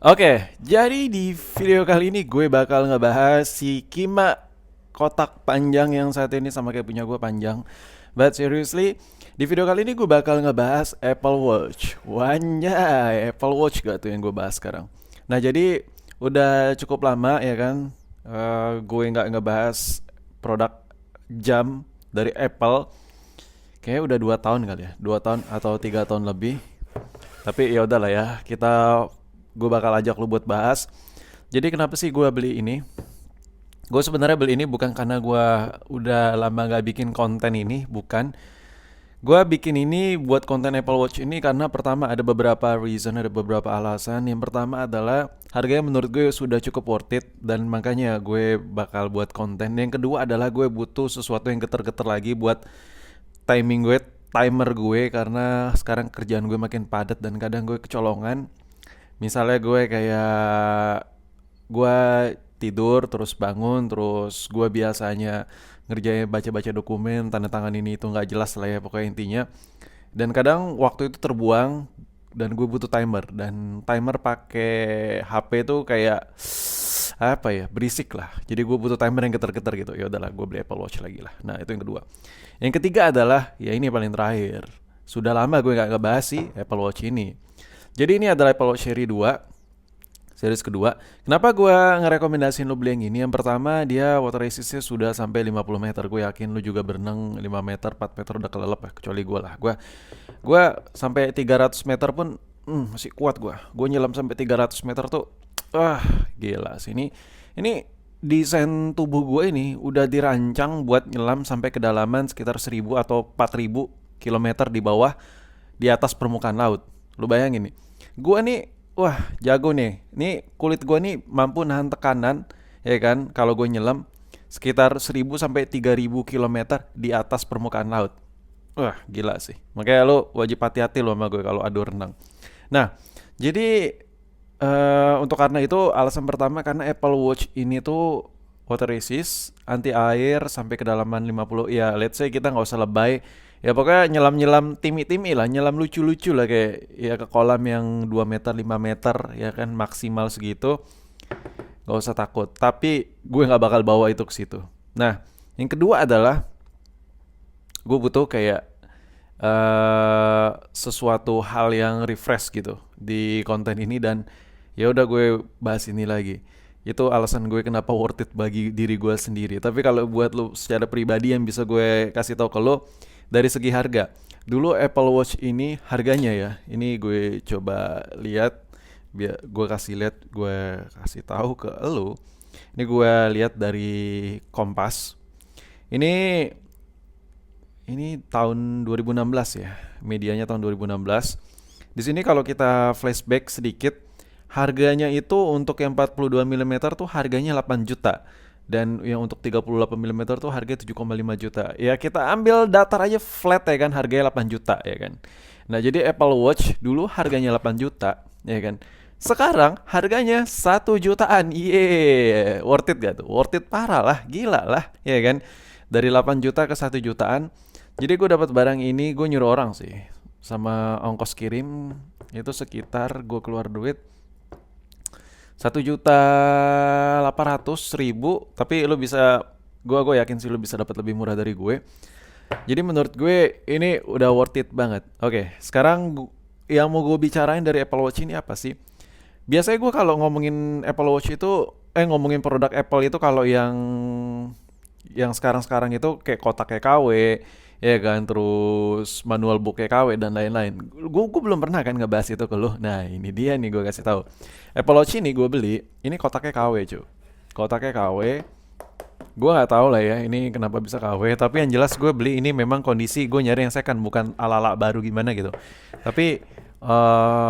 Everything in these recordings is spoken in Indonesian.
Oke, jadi di video kali ini gue bakal ngebahas si Kima kotak panjang yang saat ini sama kayak punya gue panjang. But seriously, di video kali ini gue bakal ngebahas Apple Watch. Wanya, Apple Watch gak tuh yang gue bahas sekarang. Nah jadi udah cukup lama ya kan, gue nggak ngebahas produk jam dari Apple. Kayaknya udah 2 tahun kali ya, 2 tahun atau 3 tahun lebih. Tapi ya udahlah ya, gue bakal ajak lu buat bahas. Jadi kenapa sih gue beli ini? Gue sebenarnya beli ini bukan karena gue udah lama gak bikin konten ini, bukan. Gue bikin ini buat konten Apple Watch ini karena pertama ada beberapa reason, ada beberapa alasan. Yang pertama adalah harganya menurut gue sudah cukup worth it dan makanya gue bakal buat konten. Yang kedua adalah gue butuh sesuatu yang geter-geter lagi buat timing gue, timer gue karena sekarang kerjaan gue makin padat dan kadang gue kecolongan. Misalnya gue kayak gue tidur terus bangun terus gue biasanya ngerjain baca-baca dokumen tanda tangan ini itu nggak jelas lah ya pokoknya intinya. Dan kadang waktu itu terbuang dan gue butuh timer dan timer pakai HP tuh kayak apa ya berisik lah. Jadi gue butuh timer yang getar-getar gitu. Ya udahlah gue beli Apple Watch lagi lah. Nah itu yang kedua. Yang ketiga adalah ya ini yang paling terakhir. Sudah lama gue nggak ngebahas sih Apple Watch ini. Jadi ini adalah Apple Watch Series 2, series kedua. Kenapa gue ngerekomendasiin lo beli yang ini? Yang pertama dia water resistnya sudah sampai 50 meter. Gue yakin lo juga berenang 5 meter, 4 meter udah kelelep ya. Kecuali gue lah. Gue sampai 300 meter pun masih kuat gue. Gue nyelam sampai 300 meter tuh gila sih ini desain tubuh gue ini udah dirancang buat nyelam sampai kedalaman sekitar 1000 atau 4000 kilometer di bawah di atas permukaan laut. Lu bayangin nih. Gua nih wah, jago nih. Nih kulit gua nih mampu nahan tekanan ya kan kalau gue nyelam sekitar 1000 sampai 3000 kilometer di atas permukaan laut. Wah, gila sih. Makanya lu wajib hati-hati lo sama gue kalau adu renang. Nah, jadi untuk karena itu alasan pertama karena Apple Watch ini tuh water resist, anti air sampai kedalaman 50 ya let's say kita nggak usah lebay. Ya pokoknya nyelam-nyelam timi-timi lah, nyelam lucu-lucu lah kayak ya ke kolam yang 2 meter 5 meter ya kan maksimal segitu. Nggak usah takut. Tapi gue nggak bakal bawa itu ke situ. Nah, yang kedua adalah gue butuh kayak sesuatu hal yang refresh gitu di konten ini dan ya udah gue bahas ini lagi. Itu alasan gue kenapa worth it bagi diri gue sendiri. Tapi kalau buat lo secara pribadi yang bisa gue kasih tahu ke lo dari segi harga. Dulu Apple Watch ini harganya ya. Ini gue coba lihat biar gue kasih lihat, gue kasih tahu ke lo. Ini gue lihat dari Kompas. Ini tahun 2016 ya. Medianya tahun 2016. Di sini kalau kita flashback sedikit, harganya itu untuk yang 42 mm tuh harganya 8 juta. Dan yang untuk 38 mm tuh harganya 7,5 juta. Ya kita ambil datar aja flat ya kan, harganya 8 juta ya kan. Nah jadi Apple Watch dulu harganya 8 juta ya kan. Sekarang harganya 1 jutaan. Worth it gak tuh? Worth it parah lah, gila lah ya kan. Dari 8 juta ke 1 jutaan. Jadi gue dapat barang ini, gue nyuruh orang sih. Sama ongkos kirim itu sekitar gue keluar duit 1.800.000. Tapi lu bisa, gue yakin sih lu bisa dapat lebih murah dari gue. Jadi menurut gue ini udah worth it banget. Oke, sekarang yang mau gue bicarain dari Apple Watch ini apa sih? Biasanya gue kalau ngomongin Apple Watch itu, ngomongin produk Apple itu kalau yang sekarang-sekarang itu kayak kotak kayak KW, ya kan, terus manual book kayak KW dan lain-lain. Gue belum pernah kan ngebahas itu ke lu. Nah ini dia nih gue kasih tahu. Apple Watch ini gue beli, ini kotaknya KW cuy. Kotaknya KW. Gue nggak tahu lah ya ini kenapa bisa KW. Tapi yang jelas gue beli ini memang kondisi gue nyari yang second, bukan ala-ala baru gimana gitu. Tapi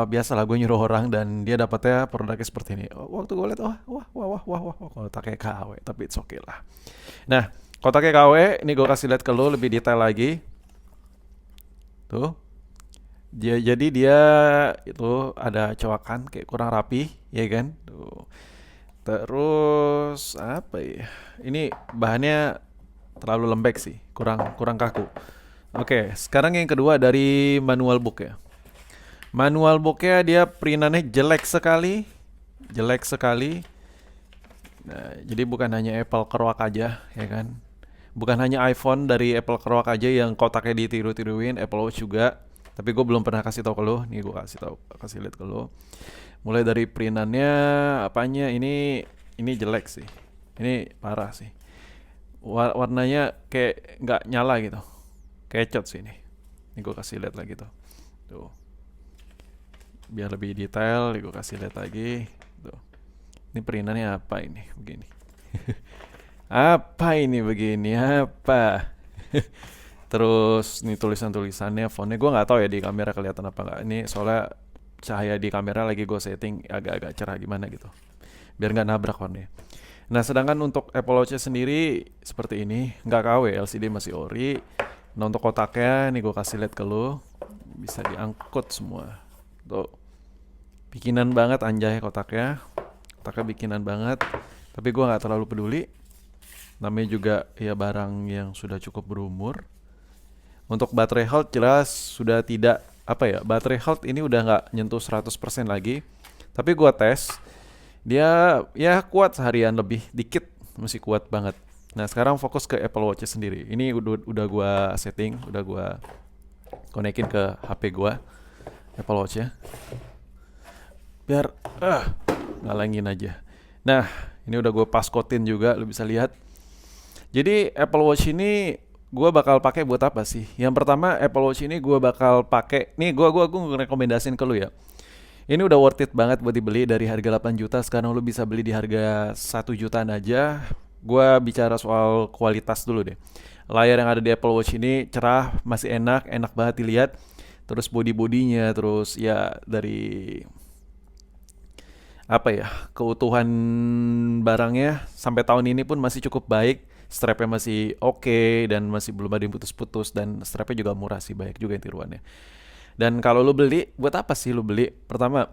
biasalah gue nyuruh orang dan dia dapatnya produknya seperti ini. Waktu gue lihat wah kotaknya KW. Tapi it's okay lah. Nah, kotaknya KW, ini gue kasih lihat ke lo lebih detail lagi. Tuh. Jadi dia itu ada coakan kayak kurang rapi, ya kan? Tuh. Terus apa ya? Ini bahannya terlalu lembek sih, kurang kurang kaku. Oke, sekarang yang kedua dari manual book ya. Manual booknya dia printannya jelek sekali. jelek sekali. Nah, jadi bukan hanya Apple keruak aja, ya kan? Bukan hanya iPhone dari Apple keruak aja yang kotaknya ditiru-tiruin, Apple Watch juga. Tapi gue belum pernah kasih tau ke lo. Nih gue kasih tahu, kasih lihat ke lo. Mulai dari printannya, apanya ini jelek sih. Ini parah sih. Warnanya kayak nggak nyala gitu. Kecot sih ini. Ini gue kasih lihat lagi tuh. Tuh. Biar lebih detail, gue kasih lihat lagi. Tuh. Ini perintannya apa ini? Begini. Apa ini begini? Apa? Terus nih tulisan-tulisannya, fontnya gue nggak tahu ya di kamera kelihatan apa nggak. Ini soalnya cahaya di kamera lagi gue setting agak-agak cerah gimana gitu. Biar nggak nabrak fontnya. Nah, sedangkan untuk Apple Watch sendiri seperti ini, nggak KW, LCD masih ori. Nah, untuk kotaknya nih gue kasih lihat ke lo, bisa diangkut semua. Tuh, bikinan banget anjay kotaknya. Kotaknya bikinan banget. Tapi gue nggak terlalu peduli. Namanya juga ya barang yang sudah cukup berumur. Untuk baterai health jelas sudah tidak apa ya, baterai health ini udah nggak nyentuh 100% lagi. Tapi gua tes, dia ya kuat seharian lebih dikit, masih kuat banget. Nah, sekarang fokus ke Apple Watch sendiri. Ini udah gua setting, udah gua konekin ke HP gua Apple Watch ya. Biar ngalangin aja. Nah, ini udah gue paskotin juga, lu bisa lihat. Jadi Apple Watch ini gue bakal pakai buat apa sih? Yang pertama, Apple Watch ini gue bakal pakai. Nih gue rekomendasiin ke lu ya. Ini udah worth it banget buat dibeli dari harga 8 juta. Sekarang lu bisa beli di harga 1 jutaan aja. Gue bicara soal kualitas dulu deh. Layar yang ada di Apple Watch ini cerah, masih enak banget dilihat. Terus body-bodinya, terus ya dari apa ya, keutuhan barangnya sampai tahun ini pun masih cukup baik. Strapnya masih oke dan masih belum ada yang putus-putus, dan strapnya juga murah sih, banyak juga yang tiruannya. Dan kalau lu beli, buat apa sih lu beli? Pertama,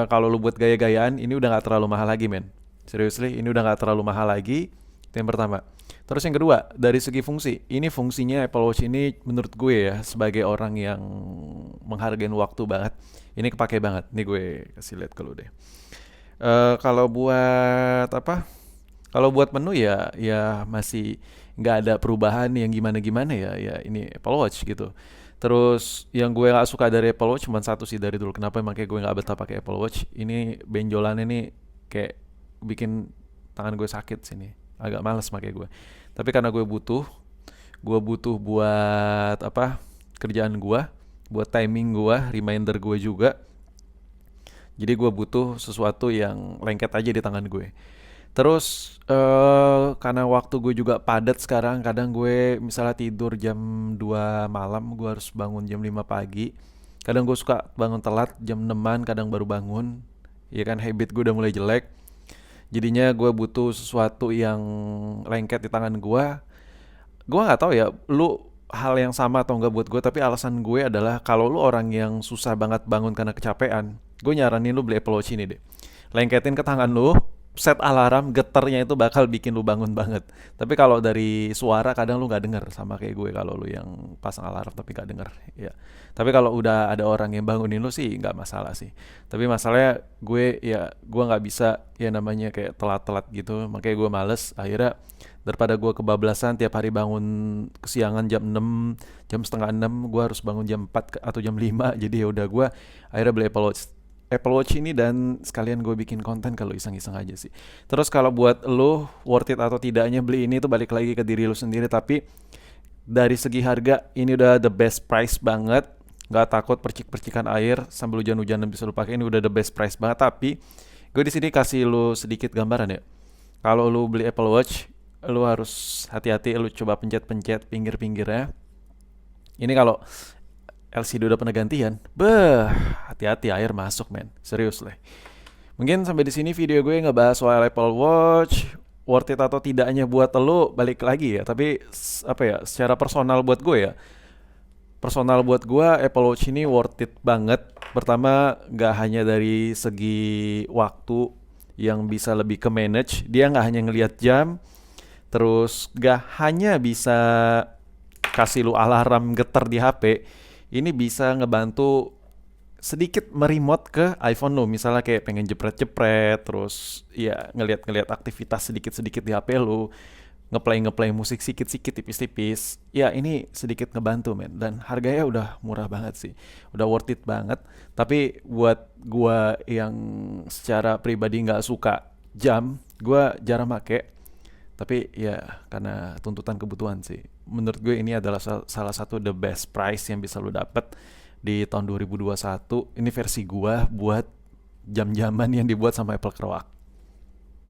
kalau lu buat gaya-gayaan, ini udah nggak terlalu mahal lagi, men. Seriously, ini udah nggak terlalu mahal lagi. Itu yang pertama. Terus yang kedua, dari segi fungsi, ini fungsinya Apple Watch ini menurut gue ya, sebagai orang yang menghargai waktu banget, ini kepake banget. Nih gue kasih lihat ke lu deh. Kalau buat apa? Kalau buat menu ya masih nggak ada perubahan yang gimana-gimana ya. Ya ini Apple Watch gitu. Terus yang gue nggak suka dari Apple Watch cuma satu sih dari dulu. Kenapa emang kayak gue nggak betah pakai Apple Watch? Ini benjolannya nih kayak bikin tangan gue sakit sini. Agak males pakai gue. Tapi karena gue butuh buat apa? Kerjaan gue, buat timing gue, reminder gue juga. Jadi gue butuh sesuatu yang lengket aja di tangan gue. Terus karena waktu gue juga padat sekarang, kadang gue misalnya tidur jam 2 malam, gue harus bangun jam 5 pagi. Kadang gue suka bangun telat, jam 6-an kadang baru bangun. Ya kan, habit gue udah mulai jelek. Jadinya gue butuh sesuatu yang lengket di tangan gue. Gue nggak tahu ya, lu hal yang sama atau enggak buat gue, tapi alasan gue adalah kalau lu orang yang susah banget bangun karena kecapean, gue nyaranin lu beli Apple Watch ini deh. Lengketin ke tangan lu, set alarm, getarnya itu bakal bikin lu bangun banget. Tapi kalau dari suara kadang lu nggak denger, sama kayak gue kalau lu yang pasang alarm tapi nggak denger. Ya. Tapi kalau udah ada orang yang bangunin lu sih nggak masalah sih. Tapi masalahnya gue nggak bisa ya namanya kayak telat-telat gitu, makanya gue males. Akhirnya daripada gue kebablasan tiap hari bangun kesiangan jam 6, jam setengah 6, gue harus bangun jam 4 atau jam 5. Jadi ya udah gue akhirnya beli Apple Watch ini, dan sekalian gue bikin konten kalau iseng-iseng aja sih. Terus kalau buat lo worth it atau tidaknya beli ini, tuh balik lagi ke diri lo sendiri. Tapi dari segi harga ini udah the best price banget. Gak takut percikan air sambil hujan-hujanan bisa lo pakai, ini udah the best price banget. Tapi gue di sini kasih lo sedikit gambaran ya. Kalau lo beli Apple Watch, lo harus hati-hati, lo coba pencet-pencet pinggir-pinggirnya. Ini kalau LCD udah pernah gantian, hati-hati air masuk, men. Serius lah. Mungkin sampai di sini video gue ngebahas soal Apple Watch, worth it atau tidaknya buat lo, balik lagi ya. Tapi apa ya, secara personal buat gue ya. Personal buat gue, Apple Watch ini worth it banget. Pertama, gak hanya dari segi waktu yang bisa lebih ke manage, dia gak hanya ngelihat jam, terus gak hanya bisa kasih lu alarm getar di HP, ini bisa ngebantu sedikit meremote ke iPhone lo. Misalnya kayak pengen jepret-jepret, terus ya ngeliat-ngeliat aktivitas sedikit-sedikit di HP lo, ngeplay musik sedikit-sedikit tipis-tipis. Ya ini sedikit ngebantu men, dan harganya udah murah banget sih. Udah worth it banget. Tapi buat gua yang secara pribadi nggak suka jam, gua jarang make. Tapi ya karena tuntutan kebutuhan sih. Menurut gue ini adalah salah satu the best price yang bisa lo dapet di tahun 2021. Ini versi gua buat jam-jaman yang dibuat sama Apple Kerouac.